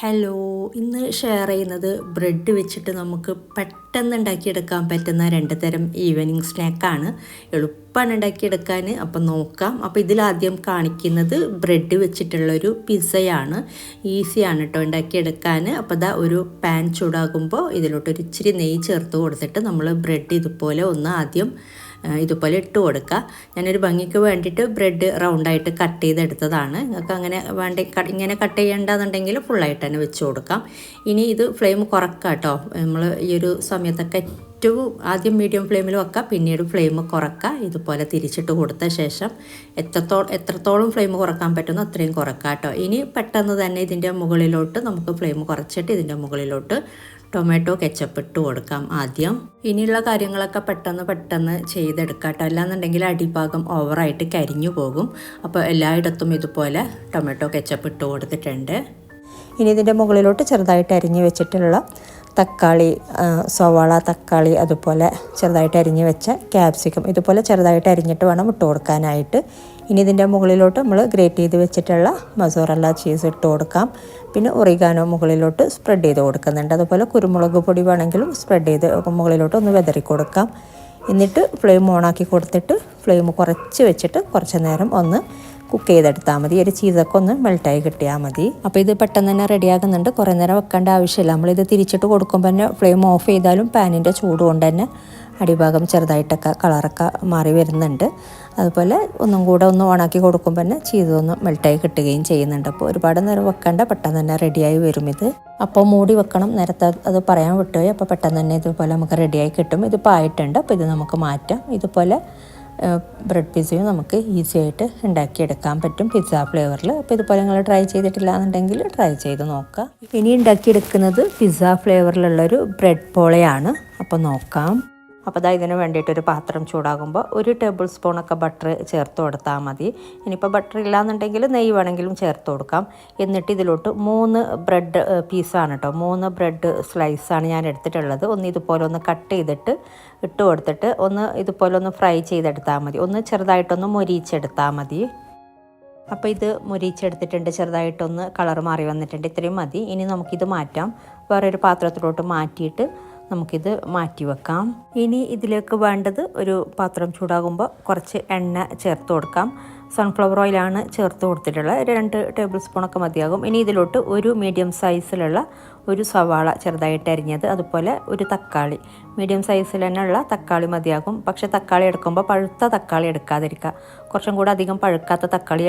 Hello, ഇന്ന് share ചെയ്യുന്നത് bread വെച്ചിട്ട് നമുക്ക് പെട്ടെന്ന് ഉണ്ടാക്കിയെടുക്കാൻ പറ്റുന്ന രണ്ട് തരം ഈവനിങ് സ്നാക്കാണ്. എളുപ്പമാണ് ഉണ്ടാക്കിയെടുക്കാൻ. അപ്പം നോക്കാം. അപ്പോൾ ഇതിലാദ്യം കാണിക്കുന്നത് ബ്രെഡ് വെച്ചിട്ടുള്ളൊരു പിസ്സയാണ്. ഈസിയാണ് കേട്ടോ ഉണ്ടാക്കിയെടുക്കാൻ. അപ്പോൾ ഇതാ ഒരു പാൻ ചൂടാകുമ്പോൾ ഇതിലോട്ടൊരു ഇച്ചിരി നെയ്യ് ചേർത്ത് കൊടുത്തിട്ട് നമ്മൾ ബ്രെഡ് ഇതുപോലെ ഒന്ന് ആദ്യം ഇതുപോലെ ഇട്ട് കൊടുക്കുക. ഞാനൊരു ഭംഗിക്ക് വേണ്ടിയിട്ട് ബ്രെഡ് റൗണ്ടായിട്ട് കട്ട് ചെയ്തെടുത്തതാണ്. നിങ്ങൾക്ക് അങ്ങനെ ഇങ്ങനെ കട്ട് ചെയ്യേണ്ടതെന്നുണ്ടെങ്കിൽ ഫുള്ളായിട്ട് തന്നെ വെച്ച് കൊടുക്കാം. ഇനി ഇത് ഫ്ലെയിം കുറക്കാം കേട്ടോ. നമ്മൾ ഈ ഒരു സമയത്തൊക്കെ ഏറ്റവും ആദ്യം മീഡിയം ഫ്ലെയിമിൽ വെക്കുക, പിന്നീട് ഫ്ലെയിം കുറക്കുക. ഇതുപോലെ തിരിച്ചിട്ട് കൊടുത്ത ശേഷം എത്രത്തോളം ഫ്ലെയിം കുറക്കാൻ പറ്റുന്നോ അത്രയും കുറക്കുക കേട്ടോ. ഇനി പെട്ടെന്ന് തന്നെ ഇതിൻ്റെ മുകളിലോട്ട് നമുക്ക് ഫ്ലെയിം കുറച്ചിട്ട് ഇതിൻ്റെ മുകളിലോട്ട് ടൊമാറ്റോ കെച്ചപ്പ് ഇട്ട് കൊടുക്കാം ആദ്യം. ഇനിയുള്ള കാര്യങ്ങളൊക്കെ പെട്ടെന്ന് ചെയ്തെടുക്കാം കേട്ടോ. അല്ലാന്നുണ്ടെങ്കിൽ അടിഭാഗം ഓവറായിട്ട് കരിഞ്ഞു പോകും. അപ്പോൾ എല്ലായിടത്തും ഇതുപോലെ ടൊമാറ്റോ കെച്ചപ്പ് ഇട്ട് കൊടുത്തിട്ടുണ്ട്. ഇനി ഇതിൻ്റെ മുകളിലോട്ട് ചെറുതായിട്ട് അരിഞ്ഞ് വെച്ചിട്ടുള്ള തക്കാളി, സവാള, തക്കാളി, അതുപോലെ ചെറുതായിട്ട് അരിഞ്ഞ് വെച്ച ക്യാപ്സിക്കം ഇതുപോലെ ചെറുതായിട്ട് അരിഞ്ഞിട്ട് വേണം ഇട്ട് കൊടുക്കാനായിട്ട്. ഇനി ഇതിൻ്റെ മുകളിലോട്ട് നമ്മൾ ഗ്രേറ്റ് ചെയ്ത് വെച്ചിട്ടുള്ള മൊസറല്ല ചീസ് ഇട്ട് കൊടുക്കാം. പിന്നെ ഒറിഗാനോ മുകളിലോട്ട് സ്പ്രെഡ് ചെയ്ത് കൊടുക്കുന്നുണ്ട്. അതുപോലെ കുരുമുളക് പൊടി വേണമെങ്കിലും സ്പ്രെഡ് ചെയ്ത് മുകളിലോട്ട് ഒന്ന് വെതറി കൊടുക്കാം. എന്നിട്ട് ഫ്ലെയിം ഓണാക്കി കൊടുത്തിട്ട് ഫ്ലെയിം കുറച്ച് വെച്ചിട്ട് കുറച്ച് നേരം ഒന്ന് കുക്ക് ചെയ്തെടുത്താൽ മതി. ഒരു ചീസൊക്കെ ഒന്ന് മെൽറ്റായി കിട്ടിയാൽ മതി. അപ്പോൾ ഇത് പെട്ടെന്ന് തന്നെ റെഡിയാകുന്നുണ്ട്. കുറേ നേരം വെക്കേണ്ട ആവശ്യമില്ല. നമ്മളിത് തിരിച്ചിട്ട് കൊടുക്കുമ്പോൾ തന്നെ ഫ്ലെയിം ഓഫ് ചെയ്താലും പാനിൻ്റെ ചൂട് കൊണ്ട് തന്നെ അടിഭാഗം ചെറുതായിട്ടൊക്കെ കളറൊക്കെ മാറി വരുന്നുണ്ട്. അതുപോലെ ഒന്നും കൂടെ ഒന്ന് ഓണാക്കി കൊടുക്കുമ്പോൾ തന്നെ ചീസ് ഒന്ന് മെൽറ്റായി കിട്ടുകയും ചെയ്യുന്നുണ്ട്. അപ്പോൾ ഒരുപാട് നേരം വെക്കേണ്ട, പെട്ടെന്ന് തന്നെ റെഡിയായി വരും ഇത്. അപ്പോൾ മൂടി വെക്കണം. നേരത്തെ അത് പറയാൻ വിട്ടുപോയി. അപ്പോൾ പെട്ടെന്ന് തന്നെ ഇതുപോലെ നമുക്ക് റെഡിയായി കിട്ടും. ഇതിപ്പോൾ ആയിട്ടുണ്ട്. അപ്പോൾ ഇത് നമുക്ക് മാറ്റാം. ഇതുപോലെ ബ്രെഡ് പിസ്സയും നമുക്ക് ഈസി ആയിട്ട് ഉണ്ടാക്കിയെടുക്കാൻ പറ്റും പിസ്സ ഫ്ലേവറിൽ. അപ്പോൾ ഇതുപോലെ നിങ്ങൾ ട്രൈ ചെയ്തിട്ടില്ല എന്നുണ്ടെങ്കിൽ ട്രൈ ചെയ്ത് നോക്കുക. ഇനി ഉണ്ടാക്കിയെടുക്കുന്നത് പിസ്സ ഫ്ലേവറിലുള്ളൊരു ബ്രെഡ് പോളയാണ്. അപ്പോൾ നോക്കാം. അപ്പോൾ അതാ ഇതിന് വേണ്ടിയിട്ടൊരു പാത്രം ചൂടാകുമ്പോൾ 1 ടേബിൾ സ്പൂണൊക്കെ ബട്ടർ ചേർത്ത് കൊടുത്താൽ മതി. ഇനിയിപ്പോൾ ബട്ടർ ഇല്ലാന്നുണ്ടെങ്കിൽ നെയ്യ് വേണമെങ്കിലും ചേർത്ത് കൊടുക്കാം. എന്നിട്ട് ഇതിലോട്ട് 3 ബ്രെഡ് പീസാണ് കേട്ടോ, 3 ബ്രെഡ് സ്ലൈസാണ് ഞാൻ എടുത്തിട്ടുള്ളത്. ഒന്ന് ഇതുപോലെ ഒന്ന് കട്ട് ചെയ്തിട്ട് ഇട്ട് കൊടുത്തിട്ട് ഒന്ന് ഇതുപോലെ ഒന്ന് ഫ്രൈ ചെയ്തെടുത്താൽ മതി. ഒന്ന് ചെറുതായിട്ടൊന്ന് മൊരിയിച്ചെടുത്താൽ മതി. അപ്പോൾ ഇത് മൊരിയിച്ചെടുത്തിട്ടുണ്ട്. ചെറുതായിട്ടൊന്ന് കളർ മാറി വന്നിട്ടുണ്ട്. ഇത്രയും മതി. ഇനി നമുക്കിത് മാറ്റാം. വേറൊരു പാത്രത്തിലോട്ട് മാറ്റിയിട്ട് നമുക്കിത് മാറ്റി വെക്കാം. ഇനി ഇതിലേക്ക് വേണ്ടത് ഒരു പാത്രം ചൂടാകുമ്പോൾ കുറച്ച് എണ്ണ ചേർത്ത് കൊടുക്കാം. സൺഫ്ലവർ ഓയിലാണ് ചേർത്ത് കൊടുത്തിട്ടുള്ളത്. 2 ടേബിൾ സ്പൂണൊക്കെ മതിയാകും. ഇനി ഇതിലോട്ട് ഒരു മീഡിയം സൈസിലുള്ള ഒരു സവാള ചെറുതായിട്ട് അരിഞ്ഞത്, അതുപോലെ ഒരു തക്കാളി മീഡിയം സൈസിൽ തന്നെയുള്ള തക്കാളി മതിയാകും. പക്ഷേ തക്കാളി എടുക്കുമ്പോൾ പഴുത്ത തക്കാളി എടുക്കാതിരിക്കുക. കുറച്ചും കൂടെ അധികം പഴുക്കാത്ത തക്കാളി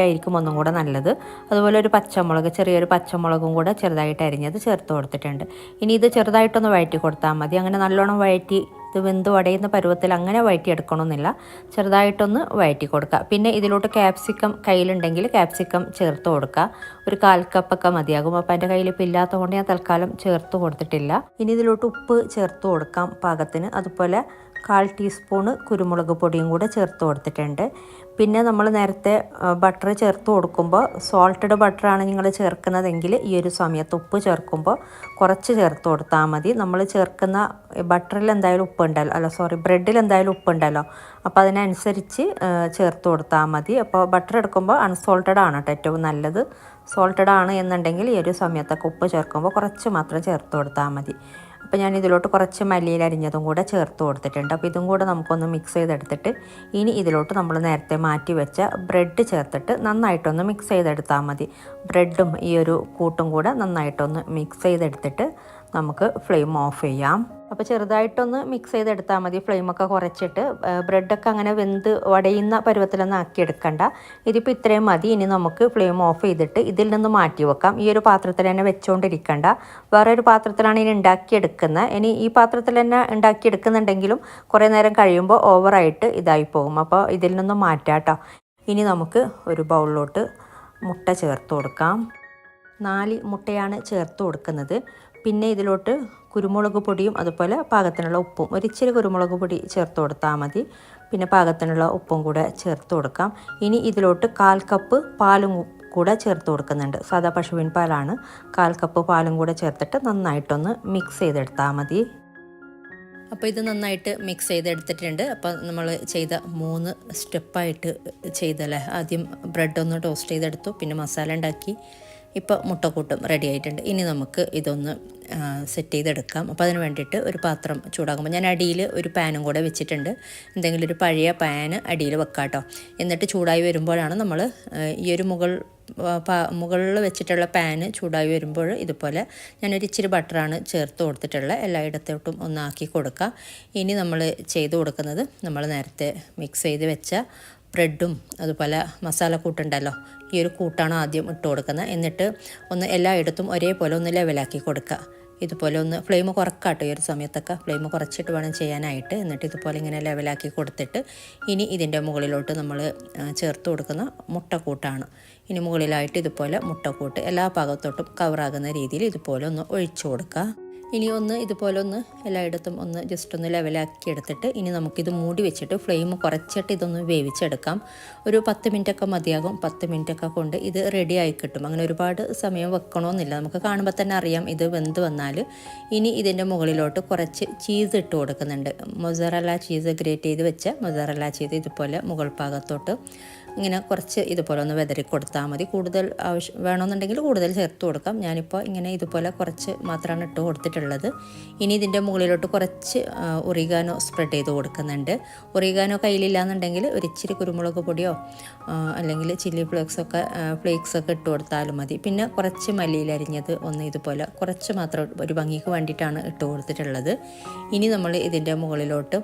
ആയിരിക്കും ഒന്നും കൂടെ നല്ലത്. അതുപോലെ ഒരു പച്ചമുളക്, ചെറിയൊരു പച്ചമുളകും കൂടെ ചെറുതായിട്ട് അരിഞ്ഞത് ചേർത്ത് കൊടുത്തിട്ടുണ്ട്. ഇനി ഇത് ചെറുതായിട്ടൊന്ന് വഴറ്റി കൊടുത്താൽ മതി. അങ്ങനെ നല്ലോണം വഴറ്റി ഇത് വെന്ത് വടയുന്ന പരുവത്തിൽ അങ്ങനെ വഴറ്റിയെടുക്കണമെന്നില്ല. ചെറുതായിട്ടൊന്ന് വഴറ്റി കൊടുക്കുക. പിന്നെ ഇതിലോട്ട് ക്യാപ്സിക്കം കയ്യിലുണ്ടെങ്കിൽ ക്യാപ്സിക്കം ചേർത്ത് കൊടുക്കുക. ഒരു 1/4 കപ്പൊക്കെ മതിയാകും. അപ്പോൾ എൻ്റെ കയ്യിൽ ഇപ്പോൾ ഇല്ലാത്തതുകൊണ്ട് ഞാൻ തൽക്കാലം ചേർത്ത് കൊടുത്തിട്ടില്ല. ഇനി ഇതിലോട്ട് ഉപ്പ് ചേർത്ത് കൊടുക്കാം പാകത്തിന്. അതുപോലെ 1/4 ടീസ്പൂണ് കുരുമുളക് പൊടിയും കൂടെ ചേർത്ത് കൊടുത്തിട്ടുണ്ട്. പിന്നെ നമ്മൾ നേരത്തെ ബട്ടർ ചേർത്ത് കൊടുക്കുമ്പോൾ സോൾട്ടഡ് ബട്ടറാണ് നിങ്ങൾ ചേർക്കുന്നതെങ്കിൽ ഈ ഒരു സമയത്ത് ഉപ്പ് ചേർക്കുമ്പോൾ കുറച്ച് ചേർത്ത് കൊടുത്താൽ മതി. നമ്മൾ ചേർക്കുന്ന ബട്ടറിൽ എന്തായാലും ബ്രെഡിൽ എന്തായാലും ഉപ്പുണ്ടല്ലോ, അപ്പോൾ അതിനനുസരിച്ച് ചേർത്ത് കൊടുത്താൽ മതി. അപ്പോൾ ബട്ടർ എടുക്കുമ്പോൾ അൺസോൾട്ടഡ് ആണ് കേട്ടോ ഏറ്റവും നല്ലത്. സോൾട്ടഡ് ആണ് എന്നുണ്ടെങ്കിൽ ഈ ഒരു സമയത്തൊക്കെ ഉപ്പ് ചേർക്കുമ്പോൾ കുറച്ച് മാത്രം ചേർത്ത് കൊടുത്താൽ മതി. അപ്പോൾ ഞാൻ ഇതിലോട്ട് കുറച്ച് മല്ലിയില അരിഞ്ഞതും കൂടെ ചേർത്ത് കൊടുത്തിട്ടുണ്ട്. അപ്പോൾ ഇതും കൂടെ നമുക്കൊന്ന് മിക്സ് ചെയ്തെടുത്തിട്ട് ഇനി ഇതിലോട്ട് നമ്മൾ നേരത്തെ മാറ്റി വെച്ച ബ്രെഡ് ചേർത്തിട്ട് നന്നായിട്ടൊന്ന് മിക്സ് ചെയ്തെടുത്താൽ മതി. ബ്രെഡും ഈ ഒരു കൂട്ടും കൂടെ നന്നായിട്ടൊന്ന് മിക്സ് ചെയ്തെടുത്തിട്ട് നമുക്ക് ഫ്ലെയിം ഓഫ് ചെയ്യാം. അപ്പോൾ ചെറുതായിട്ടൊന്ന് മിക്സ് ചെയ്തെടുത്താൽ മതി. ഫ്ലെയിമൊക്കെ കുറച്ചിട്ട് ബ്രെഡൊക്കെ അങ്ങനെ വെന്ത് വടയുന്ന പരുവത്തിലൊന്നും ആക്കിയെടുക്കണ്ട. ഇതിപ്പോൾ ഇത്രയും മതി. ഇനി നമുക്ക് ഫ്ലെയിം ഓഫ് ചെയ്തിട്ട് ഇതിൽ നിന്ന് മാറ്റി വെക്കാം. ഈ ഒരു പാത്രത്തിൽ തന്നെ വെച്ചുകൊണ്ടിരിക്കണ്ട. വേറൊരു പാത്രത്തിലാണ് ഇനി ഉണ്ടാക്കിയെടുക്കുന്നത്. ഇനി ഈ പാത്രത്തിൽ തന്നെ ഉണ്ടാക്കിയെടുക്കുന്നുണ്ടെങ്കിലും കുറേ നേരം കഴിയുമ്പോൾ ഓവറായിട്ട് ഇതായി പോകും. അപ്പോൾ ഇതിൽ നിന്ന് മാറ്റാം കേട്ടോ. ഇനി നമുക്ക് ഒരു ബൗളിലോട്ട് മുട്ട ചേർത്ത് കൊടുക്കാം. 4 മുട്ടയാണ് ചേർത്ത് കൊടുക്കുന്നത്. പിന്നെ ഇതിലോട്ട് കുരുമുളക് പൊടിയും അതുപോലെ പാകത്തിനുള്ള ഉപ്പും, ഒരിച്ചിരി കുരുമുളക് പൊടി ചേർത്ത് കൊടുത്താൽ മതി. പിന്നെ പാകത്തിനുള്ള ഉപ്പും കൂടെ ചേർത്ത് കൊടുക്കാം. ഇനി ഇതിലോട്ട് 1/4 കപ്പ് പാലും കൂടെ ചേർത്ത് കൊടുക്കുന്നുണ്ട്. സാധാ പശുവിൻ പാലാണ്. 1/4 കപ്പ് പാലും കൂടെ ചേർത്തിട്ട് നന്നായിട്ടൊന്ന് മിക്സ് ചെയ്തെടുത്താൽ മതി. അപ്പോൾ ഇത് നന്നായിട്ട് മിക്സ് ചെയ്തെടുത്തിട്ടുണ്ട്. അപ്പോൾ നമ്മൾ ചെയ്ത 3 സ്റ്റെപ്പായിട്ട് ചെയ്തല്ലേ. ആദ്യം ബ്രെഡ് ഒന്ന് ടോസ്റ്റ് ചെയ്തെടുത്തു, പിന്നെ മസാല ഉണ്ടാക്കി, ഇപ്പോൾ മുട്ടക്കൂട്ടും റെഡി ആയിട്ടുണ്ട്. ഇനി നമുക്ക് ഇതൊന്ന് സെറ്റ് ചെയ്തെടുക്കാം. അപ്പോൾ അതിന് വേണ്ടിയിട്ട് ഒരു പാത്രം ചൂടാക്കുമ്പോൾ ഞാൻ അടിയിൽ ഒരു പാനും കൂടെ വെച്ചിട്ടുണ്ട്. എന്തെങ്കിലും ഒരു പഴയ പാന് അടിയിൽ വെക്കാം കേട്ടോ. എന്നിട്ട് ചൂടായി വരുമ്പോഴാണ് നമ്മൾ ഈ ഒരു മുകളിൽ വെച്ചിട്ടുള്ള പാന് ചൂടായി വരുമ്പോൾ ഇതുപോലെ ഞാനൊരു ഇച്ചിരി ബട്ടറാണ് ചേർത്ത് കൊടുത്തിട്ടുള്ളത്. എല്ലായിടത്തോട്ടും ഒന്നാക്കി കൊടുക്കുക. ഇനി നമ്മൾ ചെയ്ത് കൊടുക്കുന്നത് നമ്മൾ നേരത്തെ മിക്സ് ചെയ്ത് വെച്ച ബ്രെഡും അതുപോലെ മസാലക്കൂട്ടുണ്ടല്ലോ, ഈ ഒരു കൂട്ടാണ് ആദ്യം ഇട്ട് കൊടുക്കുന്നത്. എന്നിട്ട് ഒന്ന് എല്ലായിടത്തും ഒരേപോലെ ഒന്ന് ലെവലാക്കി കൊടുക്കുക. ഇതുപോലെ ഒന്ന് ഫ്ലെയിം കുറക്കാട്ടോ. ഈ ഒരു സമയത്തൊക്കെ ഫ്ലെയിം കുറച്ചിട്ട് വേണം ചെയ്യാനായിട്ട്. എന്നിട്ട് ഇതുപോലെ ഇങ്ങനെ ലെവലാക്കി കൊടുത്തിട്ട് ഇനി ഇതിൻ്റെ മുകളിലോട്ട് നമ്മൾ ചേർത്ത് കൊടുക്കുന്ന മുട്ടക്കൂട്ടാണ്. ഇനി മുകളിലായിട്ട് ഇതുപോലെ മുട്ടക്കൂട്ട് എല്ലാ ഭാഗത്തോട്ടും കവറാകുന്ന രീതിയിൽ ഇതുപോലെ ഒന്ന് ഒഴിച്ചു കൊടുക്കുക. ഇനി ഒന്ന് ഇതുപോലെ ഒന്ന് എല്ലായിടത്തും ഒന്ന് ജസ്റ്റ് ഒന്ന് ലെവലാക്കി എടുത്തിട്ട് ഇനി നമുക്കിത് മൂടി വെച്ചിട്ട് ഫ്ലെയിം കുറച്ചിട്ട് ഇതൊന്ന് വേവിച്ചെടുക്കാം. ഒരു 10 മിനിറ്റൊക്കെ മതിയാകും. 10 മിനിറ്റൊക്കെ കൊണ്ട് ഇത് റെഡി ആയി കിട്ടും. അങ്ങനെ ഒരുപാട് സമയം വെക്കണമെന്നില്ല. നമുക്ക് കാണുമ്പോൾ തന്നെ അറിയാം ഇത് വെന്ത് വന്നാൽ. ഇനി ഇതിൻ്റെ മുകളിലോട്ട് കുറച്ച് ചീസ് ഇട്ട് കൊടുക്കുന്നുണ്ട്. മൊസറല്ല ചീസ്, ഗ്രേറ്റ് ചെയ്ത് വെച്ച മൊസറല്ല ചീസ് ഇതുപോലെ മുകൾ ഭാഗത്തോട്ട് ഇങ്ങനെ കുറച്ച് ഇതുപോലെ ഒന്ന് വെതറി കൊടുത്താൽ മതി. കൂടുതൽ വേണമെന്നുണ്ടെങ്കിൽ കൂടുതൽ ചേർത്ത് കൊടുക്കാം. ഞാനിപ്പോൾ ഇങ്ങനെ ഇതുപോലെ കുറച്ച് മാത്രമാണ് ഇട്ട് കൊടുത്തിട്ടുള്ളത്. ഇനി ഇതിൻ്റെ മുകളിലോട്ട് കുറച്ച് ഒറിഗാനോ സ്പ്രെഡ് ചെയ്ത് കൊടുക്കുന്നുണ്ട്. ഒറിഗാനോ കയ്യിലില്ലാന്നുണ്ടെങ്കിൽ ഒരു ഇച്ചിരി കുരുമുളക് പൊടിയോ അല്ലെങ്കിൽ ചില്ലി ഫ്ലേക്സൊക്കെ ഇട്ട് കൊടുത്താലും മതി. പിന്നെ കുറച്ച് മല്ലിയില അരിഞ്ഞത് ഒന്ന് ഇതുപോലെ കുറച്ച് മാത്രം ഒരു ഭംഗിക്ക് വേണ്ടിയിട്ടാണ് ഇട്ട് കൊടുത്തിട്ടുള്ളത്. ഇനി നമ്മൾ ഇതിൻ്റെ മുകളിലോട്ട്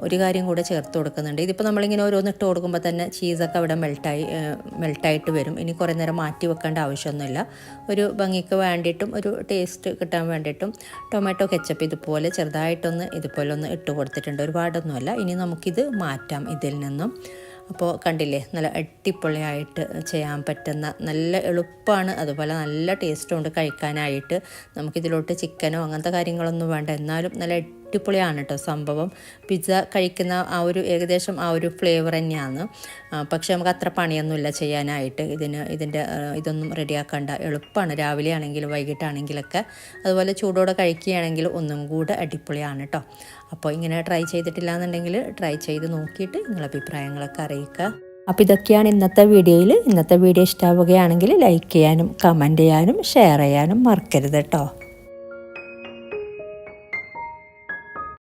ഒരു കാര്യം കൂടെ ചേർത്ത് കൊടുക്കുന്നുണ്ട്. ഇതിപ്പോൾ നമ്മളിങ്ങനെ ഓരോന്ന് ഇട്ട് കൊടുക്കുമ്പോൾ തന്നെ ചീസൊക്കെ അവിടെ മെൽട്ടായിട്ട് വരും. ഇനി കുറേ നേരം മാറ്റി വെക്കേണ്ട ആവശ്യമൊന്നുമില്ല. ഒരു ഭംഗിക്ക് വേണ്ടിയിട്ടും ഒരു ടേസ്റ്റ് കിട്ടാൻ വേണ്ടിയിട്ടും ടൊമാറ്റോ കെച്ചപ്പ് ഇതുപോലെ ചെറുതായിട്ടൊന്ന് ഇതുപോലെ ഒന്ന് ഇട്ട് കൊടുത്തിട്ടുണ്ട്. ഒരുപാടൊന്നുമല്ല. ഇനി നമുക്കിത് മാറ്റാം ഇതിൽ നിന്നും. അപ്പോൾ കണ്ടില്ലേ, നല്ല അടിപൊളിയായിട്ട് ചെയ്യാൻ പറ്റുന്ന നല്ല എളുപ്പമാണ്, അതുപോലെ നല്ല ടേസ്റ്റും ഉണ്ട് കഴിക്കാനായിട്ട്. നമുക്കിതിലോട്ട് ചിക്കനോ അങ്ങനത്തെ കാര്യങ്ങളൊന്നും വേണ്ട. എന്നാലും നല്ല അടിപൊളിയാണ് കേട്ടോ സംഭവം. പിസ്സ കഴിക്കുന്ന ആ ഒരു ഏകദേശം ആ ഒരു ഫ്ലേവർ തന്നെയാണ്. പക്ഷേ നമുക്ക് അത്ര പണിയൊന്നുമില്ല ചെയ്യാനായിട്ട്. ഇതൊന്നും റെഡിയാക്കണ്ട, എളുപ്പമാണ്. രാവിലെ ആണെങ്കിലും വൈകിട്ടാണെങ്കിലൊക്കെ അതുപോലെ ചൂടോടെ കഴിക്കുകയാണെങ്കിൽ ഒന്നും കൂടെ അടിപൊളിയാണ് കേട്ടോ. അപ്പോൾ ഇങ്ങനെ ട്രൈ ചെയ്തിട്ടില്ല എന്നുണ്ടെങ്കിൽ ട്രൈ ചെയ്ത് നോക്കിയിട്ട് നിങ്ങളുടെ അഭിപ്രായങ്ങളൊക്കെ അറിയിക്കുക. അപ്പോൾ ഇതൊക്കെയാണ് ഇന്നത്തെ വീഡിയോയിൽ. ഇന്നത്തെ വീഡിയോ ഇഷ്ടമാവുകയാണെങ്കിൽ ലൈക്ക് ചെയ്യാനും കമൻറ്റ് ചെയ്യാനും ഷെയർ ചെയ്യാനും മറക്കരുത് കേട്ടോ.